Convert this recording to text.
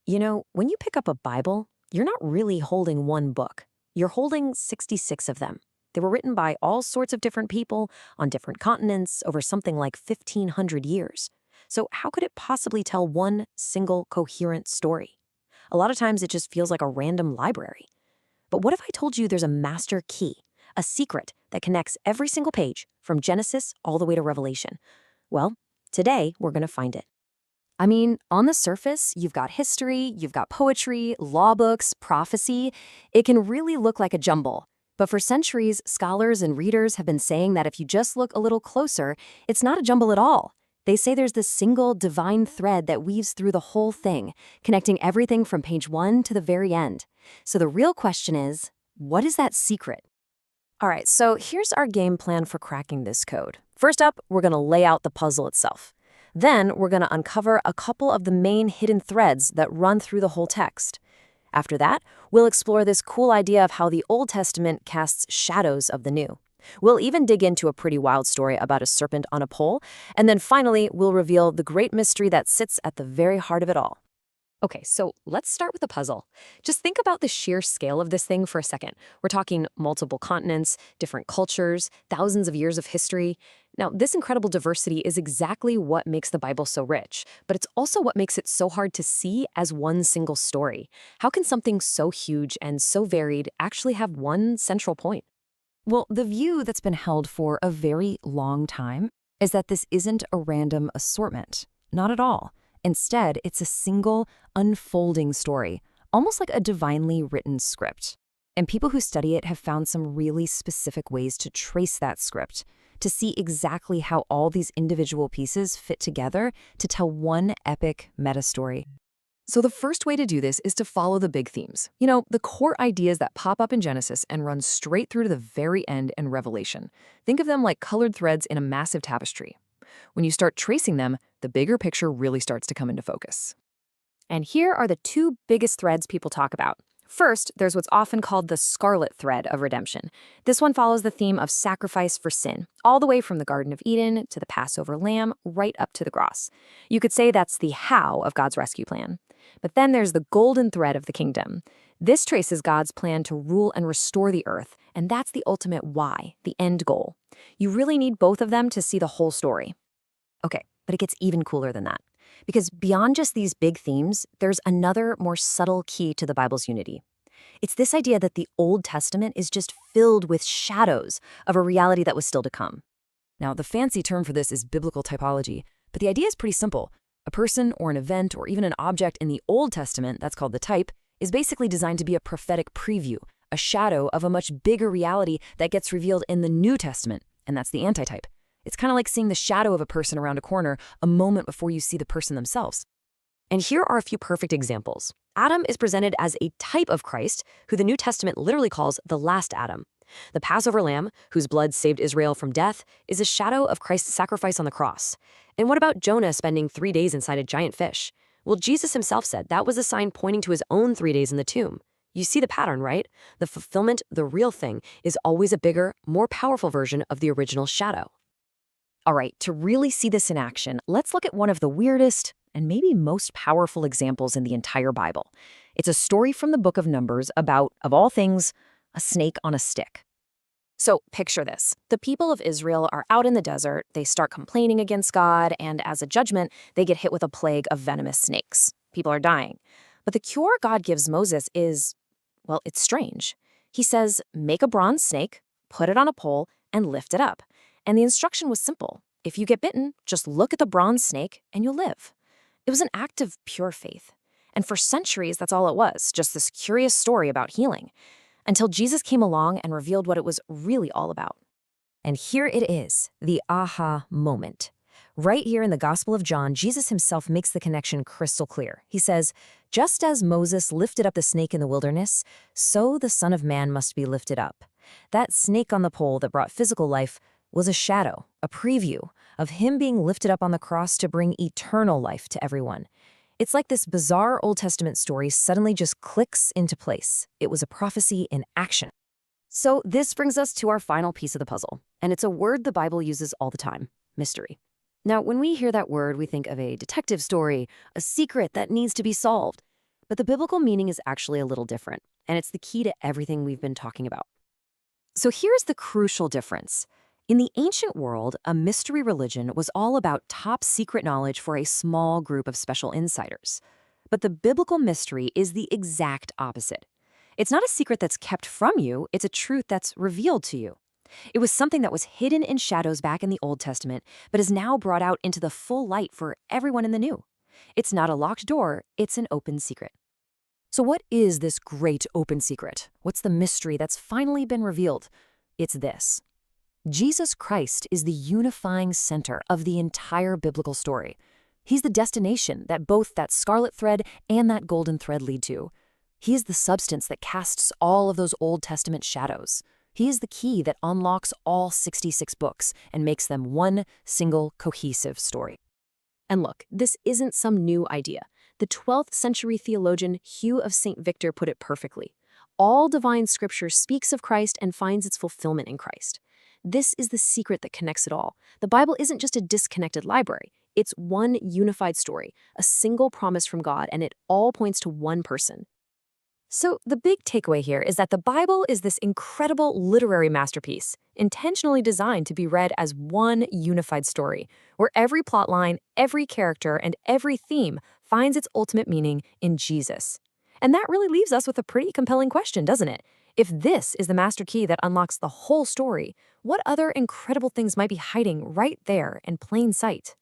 You know, when you pick up a Bible, you're not really holding one book. You're holding 66 of them. They were written by all sorts of different people on different continents over something like 1,500 years. So, how could it possibly tell one single coherent story? A lot of times it just feels like a random library. But what if I told you there's a master key, a secret that connects every single page from Genesis all the way to Revelation? Well, today we're going to find it. I mean, on the surface, you've got history, you've got poetry, law books, prophecy. It can really look like a jumble. But for centuries, scholars and readers have been saying that if you just look a little closer, it's not a jumble at all. They say there's this single divine thread that weaves through the whole thing, connecting everything from page 1 to the very end. So the real question is, what is that secret? All right, so here's our game plan for cracking this code. First up, we're going to lay out the puzzle itself. Then we're going to uncover a couple of the main hidden threads that run through the whole text. After that, we'll explore this cool idea of how the Old Testament casts shadows of the New. We'll even dig into a pretty wild story about a serpent on a pole, and then finally, we'll reveal the great mystery that sits at the very heart of it all. Okay, so let's start with the puzzle. Just think about the sheer scale of this thing for a second. We're talking multiple continents, different cultures, thousands of years of history. Now, this incredible diversity is exactly what makes the Bible so rich, but it's also what makes it so hard to see as one single story. How can something so huge and so varied actually have one central point? Well, the view that's been held for a very long time is that this isn't a random assortment. Not at all. Instead, it's a single, unfolding story, almost like a divinely written script. And people who study it have found some really specific ways to trace that script, to see exactly how all these individual pieces fit together to tell one epic meta-story. So the first way to do this is to follow the big themes. You know, the core ideas that pop up in Genesis and run straight through to the very end in Revelation. Think of them like colored threads in a massive tapestry. When you start tracing them, the bigger picture really starts to come into focus. And here are the two biggest threads people talk about. First, there's what's often called the scarlet thread of redemption. This one follows the theme of sacrifice for sin, all the way from the Garden of Eden to the Passover lamb, right up to the cross. You could say that's the how of God's rescue plan. But then there's the golden thread of the kingdom. This traces God's plan to rule and restore the earth, and that's the ultimate why, the end goal. You really need both of them to see the whole story. Okay, but it gets even cooler than that. Because beyond just these big themes, there's another, more subtle key to the Bible's unity. It's this idea that the Old Testament is just filled with shadows of a reality that was still to come. Now, the fancy term for this is biblical typology, but the idea is pretty simple. A person or an event or even an object in the Old Testament, that's called the type, is basically designed to be a prophetic preview, a shadow of a much bigger reality that gets revealed in the New Testament, and that's the antitype. It's kind of like seeing the shadow of a person around a corner a moment before you see the person themselves. And here are a few perfect examples. Adam is presented as a type of Christ, who the New Testament literally calls the last Adam. The Passover lamb, whose blood saved Israel from death, is a shadow of Christ's sacrifice on the cross. And what about Jonah spending 3 days inside a giant fish? Well, Jesus himself said that was a sign pointing to his own 3 days in the tomb. You see the pattern, right? The fulfillment, the real thing, is always a bigger, more powerful version of the original shadow. All right, to really see this in action, let's look at one of the weirdest and maybe most powerful examples in the entire Bible. It's a story from the book of Numbers about, of all things, a snake on a stick. So picture this. The people of Israel are out in the desert, they start complaining against God, and as a judgment, they get hit with a plague of venomous snakes. People are dying. But the cure God gives Moses is, well, it's strange. He says, make a bronze snake, put it on a pole, and lift it up. And the instruction was simple. If you get bitten, just look at the bronze snake and you'll live. It was an act of pure faith. And for centuries, that's all it was, just this curious story about healing, until Jesus came along and revealed what it was really all about. And here it is, the aha moment. Right here in the Gospel of John, Jesus himself makes the connection crystal clear. He says, just as Moses lifted up the snake in the wilderness, so the Son of Man must be lifted up. That snake on the pole that brought physical life was a shadow, a preview of him being lifted up on the cross to bring eternal life to everyone. It's like this bizarre Old Testament story suddenly just clicks into place. It was a prophecy in action. So this brings us to our final piece of the puzzle, and it's a word the Bible uses all the time: mystery. Now, when we hear that word, we think of a detective story, a secret that needs to be solved. But the biblical meaning is actually a little different, and it's the key to everything we've been talking about. So here's the crucial difference. In the ancient world, a mystery religion was all about top secret knowledge for a small group of special insiders. But the biblical mystery is the exact opposite. It's not a secret that's kept from you, it's a truth that's revealed to you. It was something that was hidden in shadows back in the Old Testament, but is now brought out into the full light for everyone in the New. It's not a locked door, it's an open secret. So what is this great open secret? What's the mystery that's finally been revealed? It's this. Jesus Christ is the unifying center of the entire biblical story. He's the destination that both that scarlet thread and that golden thread lead to. He is the substance that casts all of those Old Testament shadows. He is the key that unlocks all 66 books and makes them one single cohesive story. And look, this isn't some new idea. The 12th century theologian Hugh of St. Victor put it perfectly. All divine scripture speaks of Christ and finds its fulfillment in Christ. This is the secret that connects it all. The Bible isn't just a disconnected library. It's one unified story, a single promise from God, and it all points to one person. So the big takeaway here is that the Bible is this incredible literary masterpiece, intentionally designed to be read as one unified story, where every plotline, every character, and every theme finds its ultimate meaning in Jesus. And that really leaves us with a pretty compelling question, doesn't it? If this is the master key that unlocks the whole story, what other incredible things might be hiding right there in plain sight?